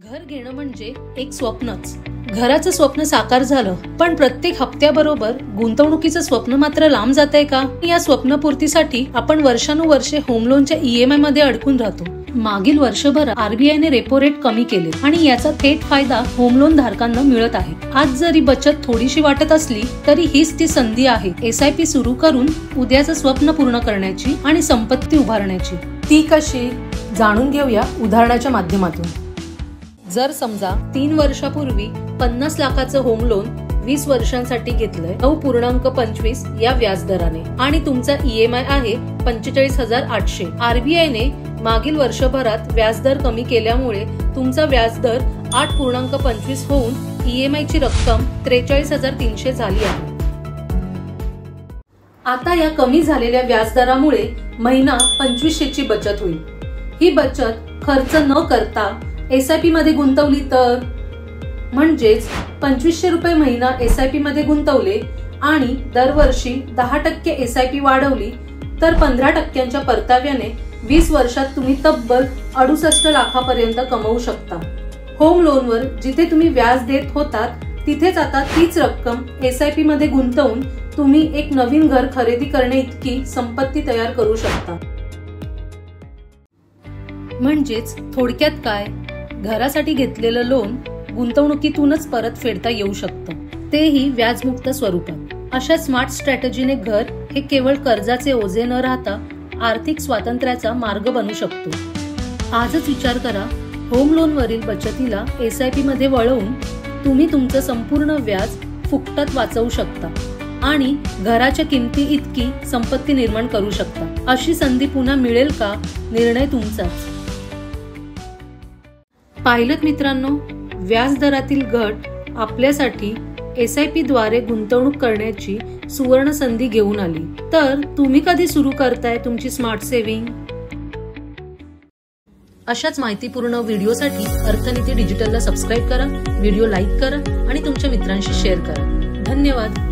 घर घेणं म्हणजे एक स्वप्नच. घराचं स्वप्न साकार झालं, पण प्रत्येक हप्त्याबरोबर गुंतवणुकीचं स्वप्न मात्र लांब जातंय का? या स्वप्नपूर्तीसाठी आपण वर्षानुवर्षे होम लोनच्या EMI मध्ये अडकून राहतो. मागील वर्षभर RBI ने रेपो रेट कमी केले आणि याचा थेट फायदा होम लोन धारकांना मिळत आहे. आज जरी बचत थोडीशी वाटत असली तरी हीच ती संधी आहे SIP सुरू करून उद्याचं स्वप्न पूर्ण करण्याची आणि संपत्ती उभारण्याची. ती कशी जाणून घेऊया उदाहरणाच्या माध्यमातून. जर समजा 3 वर्षापूर्वी 50 लाखाचं होम लोन 20 वर्षांसाठी घेतलंय 9.25 या व्याजदराने आणि तुमचा EMI आहे 45,800. RBI ने मागील वर्षभरात व्याजदर कमी केल्यामुळे तुमचा व्याजदर 8.25 होऊन EMI ची रक्कम 43,300 झाली आहे. आता या कमी झालेल्या व्याजदरामुळे महिना 2500 ची बचत होईल. ही बचत खर्च न करता SIP मध्ये गुंतवली तर, म्हणजेच 2500 रुपये महिना SIP मध्ये गुंतवले आणि दरवर्षी 10% SIP वाढवली तर 15% परताव्याने 20 वर्षात तुम्ही तब्बल 68 लाखापर्यंत कमवू शकता. होम लोनवर जिथे तुम्ही व्याज देत होतात तिथेच आता तीच रक्कम SIP मध्ये गुंतवून तुम्ही एक नवीन घर खरेदी करणे इतकी संपत्ती तयार करू शकता. म्हणजेच थोडक्यात काय, घरासाठी घेतलेलं लोन गुंतवणुकीतूनच परत फेडता येऊ शकतं, तेही व्याजमुक्त स्वरूपात. अशा स्मार्ट स्ट्रॅटेजीने घर हे केवळ कर्जाचे ओझे न राहता आर्थिक स्वातंत्र्याचा मार्ग बनू शकतो. आजच विचार करा, होम लोन वरील बचतीला SIP मध्ये वळवून तुम्ही तुमचं संपूर्ण व्याज फुकटात वाचवू शकता आणि घराच्या किमती इतकी संपत्ती निर्माण करू शकता. अशी संधी पुन्हा मिळेल का, निर्णय तुमचाच. पाहिलत मित्रांनो, व्याजदरातील घट आपल्यासाठी SIP द्वारे गुंतवणूक करण्याची सुवर्ण संधी घेऊन आली. तर तुम्ही कधी सुरू करताय तुमची स्मार्ट सेव्हिंग? अशाच माहितीपूर्ण व्हिडिओसाठी अर्थनीती डिजिटलला सबस्क्राईब करा, व्हिडिओ लाईक करा आणि तुमच्या मित्रांशी शेअर करा. धन्यवाद.